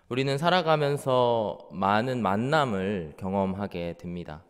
우리는 살아가면서 많은 만남을 경험하게 됩니다.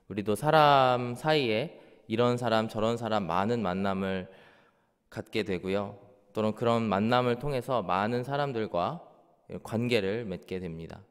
우리도 사람 사이에 이런 사람 저런 사람 많은 만남을 갖게 되고요. 또는 그런 만남을 통해서 많은 사람들과 관계를 맺게 됩니다.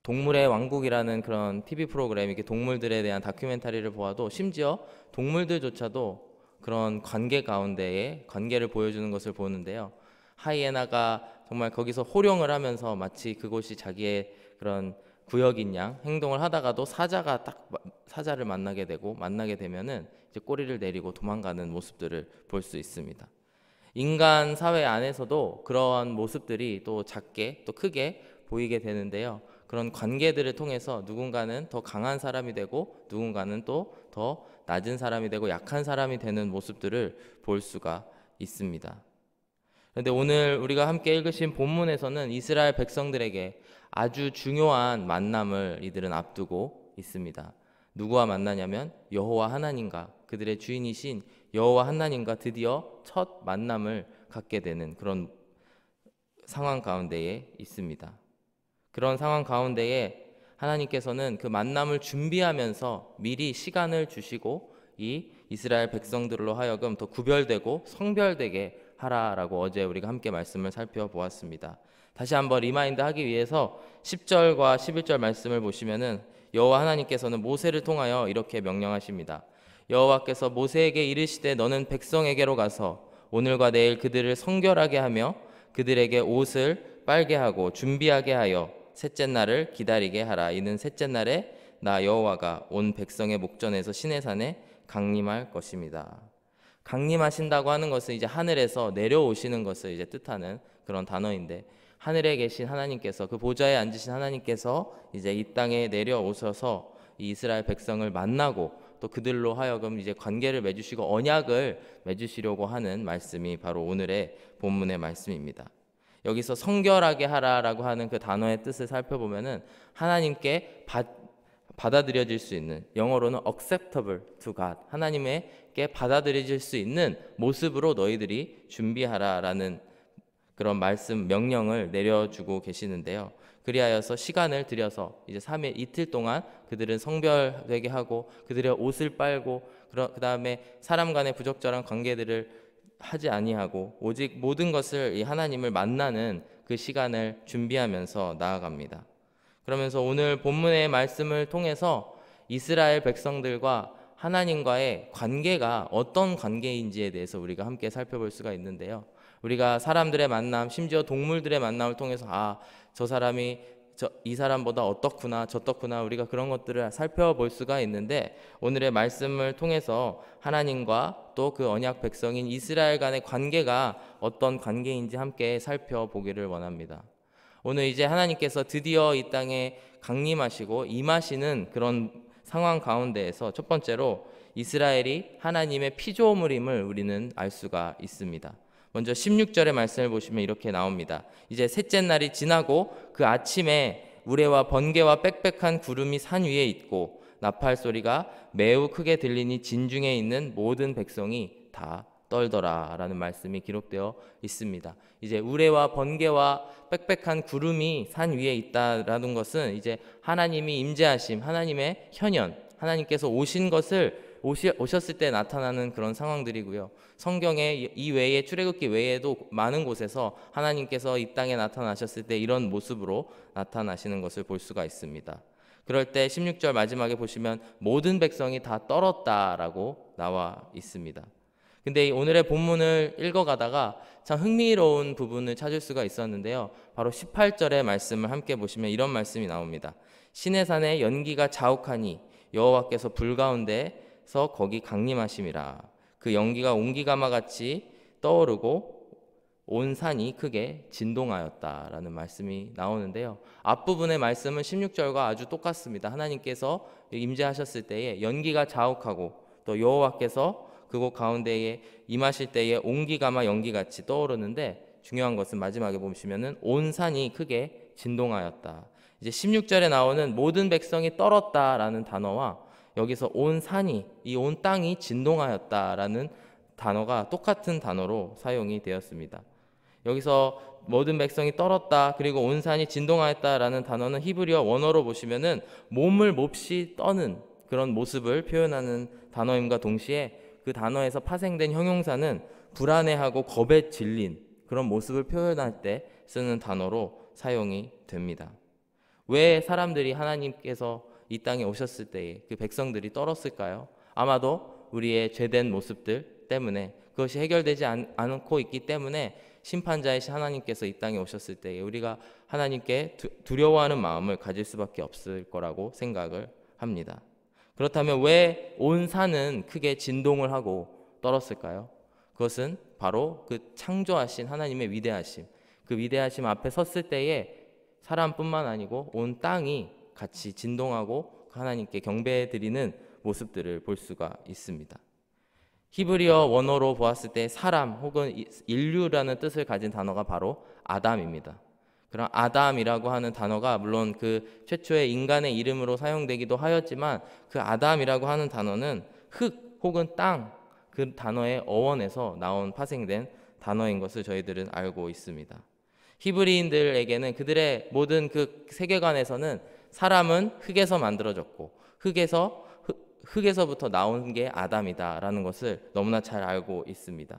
동물의 왕국이라는 그런 TV 프로그램, 이렇게 동물들에 대한 다큐멘터리를 보아도 심지어 동물들조차도 그런 관계 가운데에 관계를 보여주는 것을 보는데요. 하이에나가 정말 거기서 호령을 하면서 마치 그곳이 자기의 그런 구역인 양 행동을 하다가도 사자가 딱 사자를 만나게 되고, 만나게 되면은 이제 꼬리를 내리고 도망가는 모습들을 볼 수 있습니다. 인간 사회 안에서도 그러한 모습들이 또 작게 또 크게 보이게 되는데요. 그런 관계들을 통해서 누군가는 더 강한 사람이 되고, 누군가는 또 더 낮은 사람이 되고 약한 사람이 되는 모습들을 볼 수가 있습니다. 그런데 오늘 우리가 함께 읽으신 본문에서는 이스라엘 백성들에게 아주 중요한 만남을 이들은 앞두고 있습니다. 누구와 만나냐면 여호와 하나님과, 그들의 주인이신 여호와 하나님과 드디어 첫 만남을 갖게 되는 그런 상황 가운데에 있습니다. 그런 상황 가운데에 하나님께서는 그 만남을 준비하면서 미리 시간을 주시고 이 이스라엘 백성들로 하여금 더 구별되고 성별되게 하라라고 어제 우리가 함께 말씀을 살펴보았습니다. 다시 한번 리마인드 하기 위해서 10절과 11절 말씀을 보시면은 여호와 하나님께서는 모세를 통하여 이렇게 명령하십니다. 여호와께서 모세에게 이르시되 너는 백성에게로 가서 오늘과 내일 그들을 성결하게 하며 그들에게 옷을 빨게 하고 준비하게 하여 셋째 날을 기다리게 하라. 이는 셋째 날에 나 여호와가 온 백성의 목전에서 시내산에 강림할 것입니다. 강림하신다고 하는 것은 이제 하늘에서 내려오시는 것을 이제 뜻하는 그런 단어인데, 하늘에 계신 하나님께서, 그 보좌에 앉으신 하나님께서 이제 이 땅에 내려오셔서 이 이스라엘 백성을 만나고 또 그들로 하여금 이제 관계를 맺으시고 언약을 맺으시려고 하는 말씀이 바로 오늘의 본문의 말씀입니다. 여기서 성결하게 하라라고 하는 그 단어의 뜻을 살펴보면은 하나님께 받아들여질 수 있는, 영어로는 acceptable to God, 하나님께 받아들여질 수 있는 모습으로 너희들이 준비하라라는 그런 말씀 명령을 내려주고 계시는데요. 그리하여서 시간을 들여서 이제 3일 이틀 동안 그들은 성별되게 하고 그들의 옷을 빨고 그 다음에 사람 간의 부적절한 관계들을 하지 아니하고 오직 모든 것을 이 하나님을 만나는 그 시간을 준비하면서 나아갑니다. 그러면서 오늘 본문의 말씀을 통해서 이스라엘 백성들과 하나님과의 관계가 어떤 관계인지에 대해서 우리가 함께 살펴볼 수가 있는데요. 우리가 사람들의 만남, 심지어 동물들의 만남을 통해서 저 사람이 이 사람보다 어떻구나 저떻구나, 우리가 그런 것들을 살펴볼 수가 있는데, 오늘의 말씀을 통해서 하나님과 또 그 언약 백성인 이스라엘 간의 관계가 어떤 관계인지 함께 살펴보기를 원합니다. 오늘 이제 하나님께서 드디어 이 땅에 강림하시고 임하시는 그런 상황 가운데에서 첫 번째로 이스라엘이 하나님의 피조물임을 우리는 알 수가 있습니다. 먼저 16절의 말씀을 보시면 이렇게 나옵니다. 이제 셋째 날이 지나고 그 아침에 우레와 번개와 빽빽한 구름이 산 위에 있고 나팔 소리가 매우 크게 들리니 진중에 있는 모든 백성이 다 떨더라 라는 말씀이 기록되어 있습니다. 이제 우레와 번개와 빽빽한 구름이 산 위에 있다라는 것은 이제 하나님이 임재하심, 하나님의 현현, 하나님께서 오셨을 때 나타나는 그런 상황들이고요. 성경에 이 외에 출애굽기 외에도 많은 곳에서 하나님께서 이 땅에 나타나셨을 때 이런 모습으로 나타나시는 것을 볼 수가 있습니다. 그럴 때 16절 마지막에 보시면 모든 백성이 다 떨었다라고 나와 있습니다. 근데 오늘의 본문을 읽어가다가 참 흥미로운 부분을 찾을 수가 있었는데요. 바로 18절의 말씀을 함께 보시면 이런 말씀이 나옵니다. 시내산에 연기가 자욱하니 여호와께서 불 가운데서 거기 강림하심이라. 그 연기가 온기가마 같이 떠오르고 온 산이 크게 진동하였다라는 말씀이 나오는데요. 앞부분의 말씀은 16절과 아주 똑같습니다. 하나님께서 임재하셨을 때에 연기가 자욱하고 또 여호와께서 그곳 가운데에 임하실 때에 온기가마 연기같이 떠오르는데, 중요한 것은 마지막에 보시면은 온 산이 크게 진동하였다. 이제 16절에 나오는 모든 백성이 떨었다라는 단어와 여기서 온 산이, 이 온 땅이 진동하였다라는 단어가 똑같은 단어로 사용이 되었습니다. 여기서 모든 백성이 떨었다, 그리고 온 산이 진동하였다라는 단어는 히브리어 원어로 보시면은 몸을 몹시 떠는 그런 모습을 표현하는 단어임과 동시에 그 단어에서 파생된 형용사는 불안해하고 겁에 질린 그런 모습을 표현할 때 쓰는 단어로 사용이 됩니다. 왜 사람들이 하나님께서 이 땅에 오셨을 때에 그 백성들이 떨었을까요? 아마도 우리의 죄된 모습들 때문에, 그것이 해결되지 않고 있기 때문에 심판자이신 하나님께서 이 땅에 오셨을 때에 우리가 하나님께 두려워하는 마음을 가질 수밖에 없을 거라고 생각을 합니다. 그렇다면 왜 온 산은 크게 진동을 하고 떨었을까요? 그것은 바로 그 창조하신 하나님의 위대하심, 그 위대하심 앞에 섰을 때에 사람뿐만 아니고 온 땅이 같이 진동하고 하나님께 경배드리는 모습들을 볼 수가 있습니다. 히브리어 원어로 보았을 때 사람 혹은 인류라는 뜻을 가진 단어가 바로 아담입니다. 그런 아담이라고 하는 단어가 물론 그 최초의 인간의 이름으로 사용되기도 하였지만, 그 아담이라고 하는 단어는 흙 혹은 땅, 그 단어의 어원에서 나온 파생된 단어인 것을 저희들은 알고 있습니다. 히브리인들에게는 그들의 모든 그 세계관에서는 사람은 흙에서 만들어졌고 흙에서부터 나온 게 아담이다라는 것을 너무나 잘 알고 있습니다.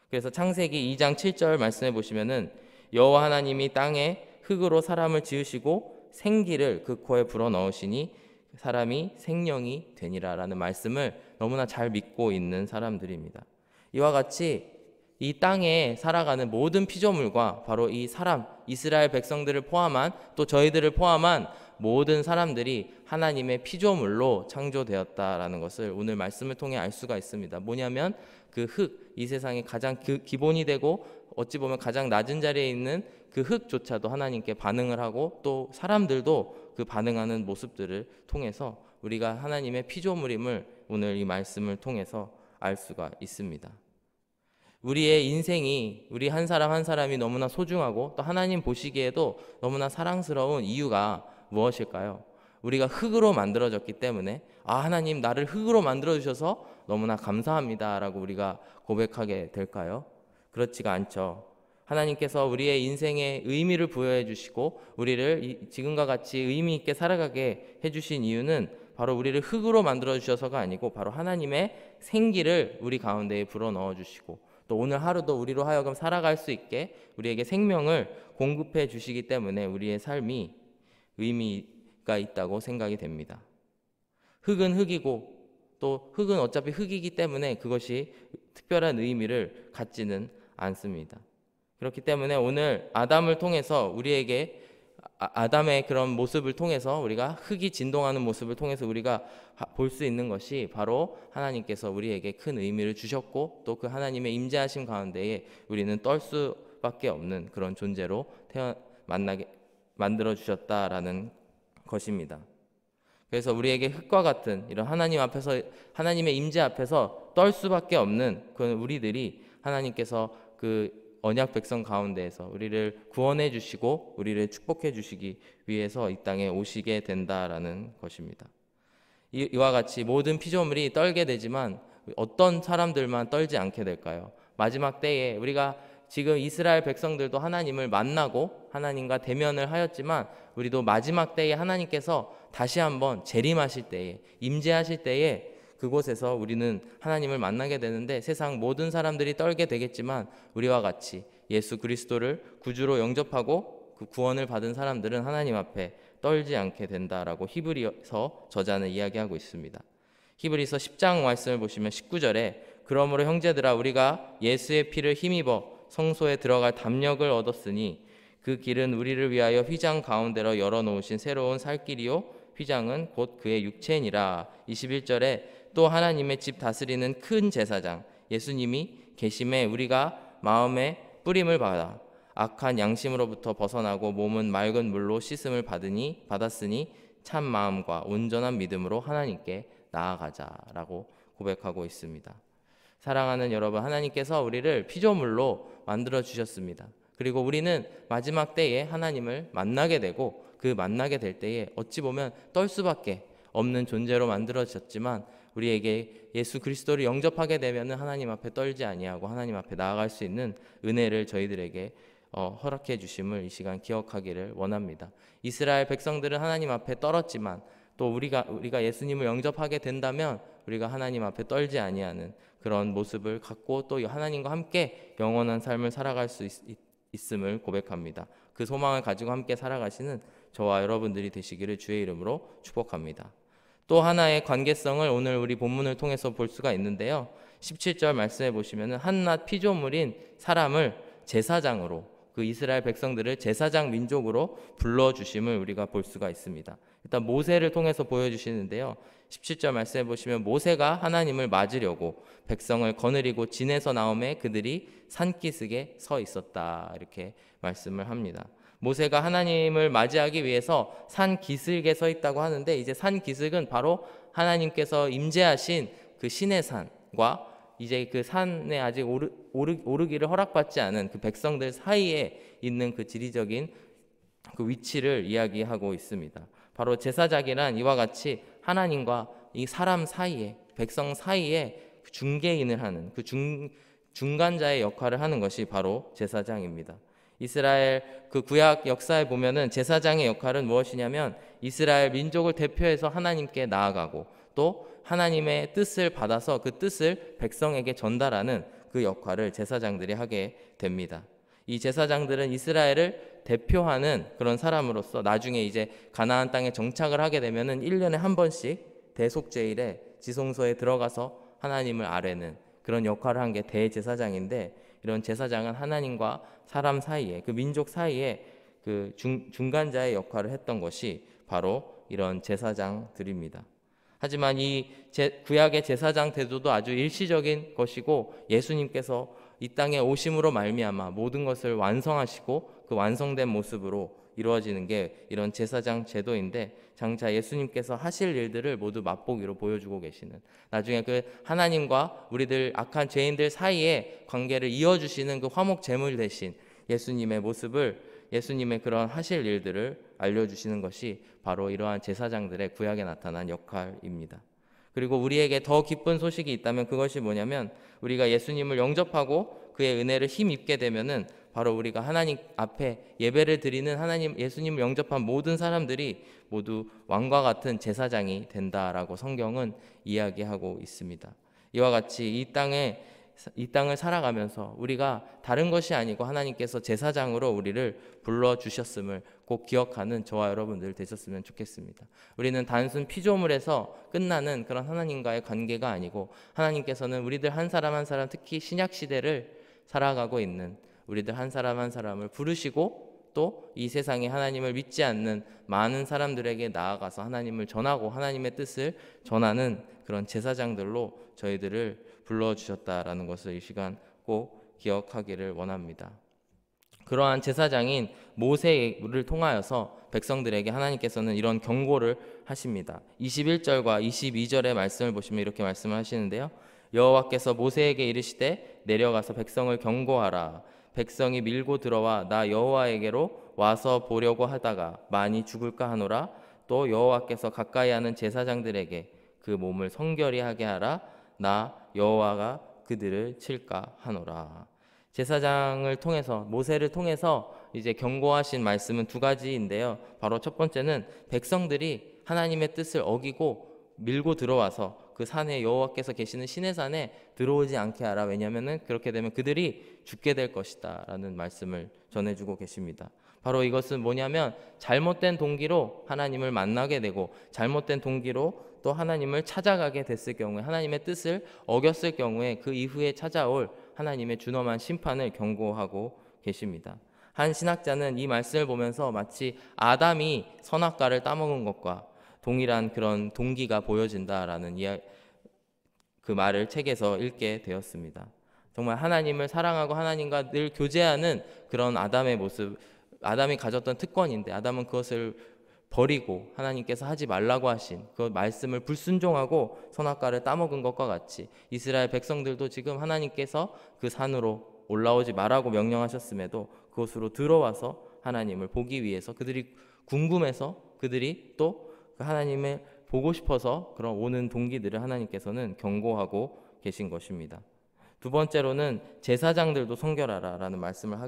그래서 창세기 2장 7절 말씀해 보시면은 여호와 하나님이 땅에 흙으로 사람을 지으시고 생기를 그 코에 불어 넣으시니 사람이 생명이 되니라라는 말씀을 너무나 잘 믿고 있는 사람들입니다. 이와 같이 이 땅에 살아가는 모든 피조물과 바로 이 사람, 이스라엘 백성들을 포함한, 또 저희들을 포함한 모든 사람들이 하나님의 피조물로 창조되었다라는 것을 오늘 말씀을 통해 알 수가 있습니다. 뭐냐면 그 흙, 이 세상의 가장 기본이 되고 어찌 보면 가장 낮은 자리에 있는 그 흙조차도 하나님께 반응을 하고, 또 사람들도 그 반응하는 모습들을 통해서 우리가 하나님의 피조물임을 오늘 이 말씀을 통해서 알 수가 있습니다. 우리의 인생이, 우리 한 사람 한 사람이 너무나 소중하고 또 하나님 보시기에도 너무나 사랑스러운 이유가 무엇일까요? 우리가 흙으로 만들어졌기 때문에 하나님 나를 흙으로 만들어주셔서 너무나 감사합니다 라고 우리가 고백하게 될까요? 그렇지가 않죠. 하나님께서 우리의 인생에 의미를 부여해 주시고 우리를 지금과 같이 의미 있게 살아가게 해주신 이유는 바로 우리를 흙으로 만들어 주셔서가 아니고 바로 하나님의 생기를 우리 가운데에 불어넣어 주시고, 또 오늘 하루도 우리로 하여금 살아갈 수 있게 우리에게 생명을 공급해 주시기 때문에 우리의 삶이 의미가 있다고 생각이 됩니다. 흙은 흙이고 또 흙은 어차피 흙이기 때문에 그것이 특별한 의미를 갖지는 않습니다. 그렇기 때문에 오늘 아담을 통해서 우리에게 아담의 그런 모습을 통해서, 우리가 흙이 진동하는 모습을 통해서 우리가 볼 수 있는 것이 바로 하나님께서 우리에게 큰 의미를 주셨고, 또 그 하나님의 임재하심 가운데에 우리는 떨 수밖에 없는 그런 존재로 만들어 주셨다라는 것입니다. 그래서 우리에게 흙과 같은 이런 하나님 앞에서, 하나님의 임재 앞에서 떨 수밖에 없는 그런 우리들이 하나님께서 그 언약 백성 가운데에서 우리를 구원해 주시고 우리를 축복해 주시기 위해서 이 땅에 오시게 된다라는 것입니다. 이와 같이 모든 피조물이 떨게 되지만 어떤 사람들만 떨지 않게 될까요? 마지막 때에 우리가 지금 이스라엘 백성들도 하나님을 만나고 하나님과 대면을 하였지만, 우리도 마지막 때에 하나님께서 다시 한번 재림하실 때에, 임재하실 때에 그곳에서 우리는 하나님을 만나게 되는데, 세상 모든 사람들이 떨게 되겠지만 우리와 같이 예수 그리스도를 구주로 영접하고 그 구원을 받은 사람들은 하나님 앞에 떨지 않게 된다라고 히브리서 저자는 이야기하고 있습니다. 히브리서 10장 말씀을 보시면 19절에 그러므로 형제들아 우리가 예수의 피를 힘입어 성소에 들어갈 담력을 얻었으니 그 길은 우리를 위하여 휘장 가운데로 열어놓으신 새로운 살 길이요 휘장은 곧 그의 육체니라. 21절에 또 하나님의 집 다스리는 큰 제사장 예수님이 계심에 우리가 마음에 뿌림을 받아 악한 양심으로부터 벗어나고 몸은 맑은 물로 씻음을 받았으니 참 마음과 온전한 믿음으로 하나님께 나아가자라고 고백하고 있습니다. 사랑하는 여러분, 하나님께서 우리를 피조물로 만들어 주셨습니다. 그리고 우리는 마지막 때에 하나님을 만나게 되고, 그 만나게 될 때에 어찌 보면 떨 수밖에 없는 존재로 만들어졌지만 우리에게 예수 그리스도를 영접하게 되면 하나님 앞에 떨지 아니하고 하나님 앞에 나아갈 수 있는 은혜를 저희들에게 허락해 주심을 이 시간 기억하기를 원합니다. 이스라엘 백성들은 하나님 앞에 떨었지만 또 우리가 예수님을 영접하게 된다면 우리가 하나님 앞에 떨지 아니하는 그런 모습을 갖고 또 하나님과 함께 영원한 삶을 살아갈 수 있음을 고백합니다. 그 소망을 가지고 함께 살아가시는 저와 여러분들이 되시기를 주의 이름으로 축복합니다. 또 하나의 관계성을 오늘 우리 본문을 통해서 볼 수가 있는데요. 17절 말씀해 보시면 한낱 피조물인 사람을 제사장으로, 그 이스라엘 백성들을 제사장 민족으로 불러주심을 우리가 볼 수가 있습니다. 일단 모세를 통해서 보여주시는데요. 17절 말씀해 보시면 모세가 하나님을 맞으려고 백성을 거느리고 진에서 나오매 그들이 산기슭에 서 있었다, 이렇게 말씀을 합니다. 모세가 하나님을 맞이하기 위해서 산 기슭에 서 있다고 하는데, 이제 산 기슭은 바로 하나님께서 임재하신 그 신의 산과 이제 그 산에 아직 오르기를 허락받지 않은 그 백성들 사이에 있는 그 지리적인 그 위치를 이야기하고 있습니다. 바로 제사장이란 이와 같이 하나님과 이 사람 사이에, 백성 사이에 중개인을 하는 그 중간자의 역할을 하는 것이 바로 제사장입니다. 이스라엘 그 구약 역사에 보면은 제사장의 역할은 무엇이냐면 이스라엘 민족을 대표해서 하나님께 나아가고 또 하나님의 뜻을 받아서 그 뜻을 백성에게 전달하는 그 역할을 제사장들이 하게 됩니다. 이 제사장들은 이스라엘을 대표하는 그런 사람으로서 나중에 이제 가나안 땅에 정착을 하게 되면은 1년에 한 번씩 대속제일에 지성소에 들어가서 하나님을 아뢰는 그런 역할을 한 게 대제사장인데, 이런 제사장은 하나님과 사람 사이에, 그 민족 사이에 그 중간자의 역할을 했던 것이 바로 이런 제사장들입니다. 하지만 이 구약의 제사장 제도도 아주 일시적인 것이고, 예수님께서 이 땅에 오심으로 말미암아 모든 것을 완성하시고 그 완성된 모습으로 이루어지는 게 이런 제사장 제도인데, 장차 예수님께서 하실 일들을 모두 맛보기로 보여주고 계시는, 나중에 그 하나님과 우리들 악한 죄인들 사이에 관계를 이어주시는 그 화목 제물 대신 예수님의 모습을, 예수님의 그런 하실 일들을 알려주시는 것이 바로 이러한 제사장들의 구약에 나타난 역할입니다. 그리고 우리에게 더 기쁜 소식이 있다면 그것이 뭐냐면, 우리가 예수님을 영접하고 그의 은혜를 힘입게 되면은 바로 우리가 하나님 앞에 예배를 드리는 하나님, 예수님을 영접한 모든 사람들이 모두 왕과 같은 제사장이 된다라고 성경은 이야기하고 있습니다. 이와 같이 이 땅을 살아가면서 우리가 다른 것이 아니고 하나님께서 제사장으로 우리를 불러주셨음을 꼭 기억하는 저와 여러분들 되셨으면 좋겠습니다. 우리는 단순 피조물에서 끝나는 그런 하나님과의 관계가 아니고, 하나님께서는 우리들 한 사람 한 사람, 특히 신약시대를 살아가고 있는 우리들 한 사람 한 사람을 부르시고 또 이 세상에 하나님을 믿지 않는 많은 사람들에게 나아가서 하나님을 전하고 하나님의 뜻을 전하는 그런 제사장들로 저희들을 불러주셨다라는 것을 이 시간 꼭 기억하기를 원합니다. 그러한 제사장인 모세를 통하여서 백성들에게 하나님께서는 이런 경고를 하십니다. 21절과 22절의 말씀을 보시면 이렇게 말씀을 하시는데요. 여호와께서 모세에게 이르시되 내려가서 백성을 경고하라. 백성이 밀고 들어와 나 여호와에게로 와서 보려고 하다가 많이 죽을까 하노라. 또 여호와께서 가까이 하는 제사장들에게 그 몸을 성결히 하게 하라. 나 여호와가 그들을 칠까 하노라. 제사장을 통해서, 모세를 통해서 이제 경고하신 말씀은 두 가지인데요. 바로 첫 번째는 백성들이 하나님의 뜻을 어기고 밀고 들어와서 그 산에, 여호와께서 계시는 신의 산에 들어오지 않게 하라. 왜냐하면 그렇게 되면 그들이 죽게 될 것이다 라는 말씀을 전해주고 계십니다. 바로 이것은 뭐냐면 잘못된 동기로 하나님을 만나게 되고 잘못된 동기로 또 하나님을 찾아가게 됐을 경우에, 하나님의 뜻을 어겼을 경우에 그 이후에 찾아올 하나님의 준엄한 심판을 경고하고 계십니다. 한 신학자는 이 말씀을 보면서 마치 아담이 선악과를 따먹은 것과 동일한 그런 동기가 보여진다라는 그 말을 책에서 읽게 되었습니다. 정말 하나님을 사랑하고 하나님과 늘 교제하는 그런 아담의 모습, 아담이 가졌던 특권인데 아담은 그것을 버리고 하나님께서 하지 말라고 하신 그 말씀을 불순종하고 선악과를 따먹은 것과 같이 이스라엘 백성들도 지금 하나님께서 그 산으로 올라오지 말라고 명령하셨음에도 그곳으로 들어와서 하나님을 보기 위해서, 그들이 궁금해서 그들이 또 하나님의 보고 싶어서 그런 오는 동기들을 하나님께서는 경고하고 계신 것입니다. 두 번째로는 제사장들도 성결하라라는 말씀을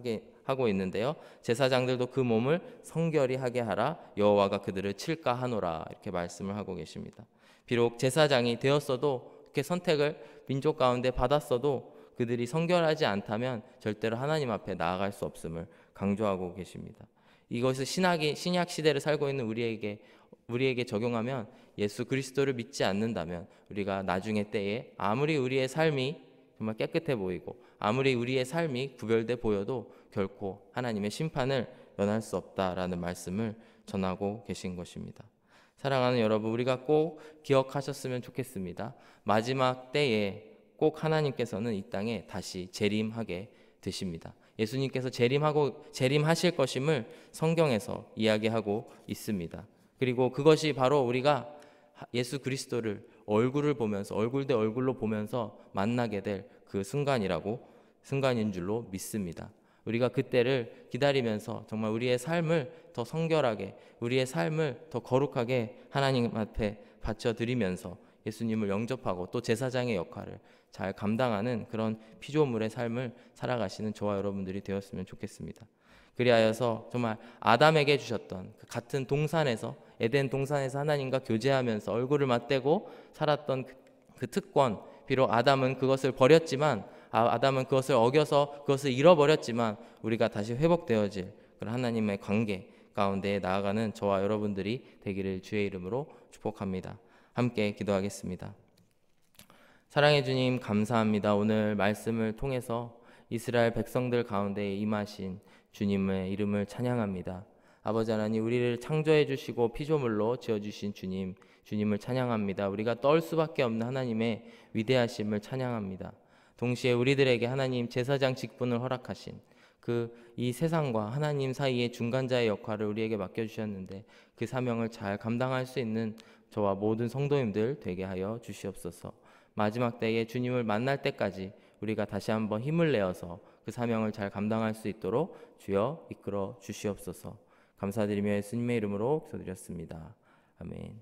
하고 있는데요. 제사장들도 그 몸을 성결히 하게 하라. 여호와가 그들을 칠까 하노라. 이렇게 말씀을 하고 계십니다. 비록 제사장이 되었어도 이렇게 선택을 민족 가운데 받았어도 그들이 성결하지 않다면 절대로 하나님 앞에 나아갈 수 없음을 강조하고 계십니다. 이것을 신약 시대를 살고 있는 우리에게 적용하면 예수 그리스도를 믿지 않는다면 우리가 나중의 때에 아무리 우리의 삶이 정말 깨끗해 보이고 아무리 우리의 삶이 구별돼 보여도 결코 하나님의 심판을 면할 수 없다라는 말씀을 전하고 계신 것입니다. 사랑하는 여러분, 우리가 꼭 기억하셨으면 좋겠습니다. 마지막 때에 꼭 하나님께서는 이 땅에 다시 재림하게 되십니다. 예수님께서 재림하실 것임을 성경에서 이야기하고 있습니다. 그리고 그것이 바로 우리가 예수 그리스도를 얼굴을 보면서 얼굴 대 얼굴로 보면서 만나게 될 그 순간인 줄로 믿습니다. 우리가 그때를 기다리면서 정말 우리의 삶을 더 성결하게, 우리의 삶을 더 거룩하게 하나님 앞에 바쳐드리면서 예수님을 영접하고 또 제사장의 역할을 잘 감당하는 그런 피조물의 삶을 살아가시는 저와 여러분들이 되었으면 좋겠습니다. 그리하여서 정말 아담에게 주셨던 그 같은 동산에서, 에덴 동산에서 하나님과 교제하면서 얼굴을 맞대고 살았던 그 특권, 비록 아담은 그것을 버렸지만, 아담은 그것을 어겨서 그것을 잃어버렸지만 우리가 다시 회복되어질 그런 하나님의 관계 가운데 나아가는 저와 여러분들이 되기를 주의 이름으로 축복합니다. 함께 기도하겠습니다. 사랑해 주님, 감사합니다. 오늘 말씀을 통해서 이스라엘 백성들 가운데 임하신 주님의 이름을 찬양합니다. 아버지 하나님, 우리를 창조해 주시고 피조물로 지어주신 주님을 찬양합니다. 우리가 떨 수밖에 없는 하나님의 위대하심을 찬양합니다. 동시에 우리들에게 하나님 제사장 직분을 허락하신 이 세상과 하나님 사이의 중간자의 역할을 우리에게 맡겨주셨는데 그 사명을 잘 감당할 수 있는 저와 모든 성도님들 되게 하여 주시옵소서. 마지막 때에 주님을 만날 때까지 우리가 다시 한번 힘을 내어서 그 사명을 잘 감당할 수 있도록 주여 이끌어 주시옵소서. 감사드리며 예수님의 이름으로 기도드렸습니다. 아멘.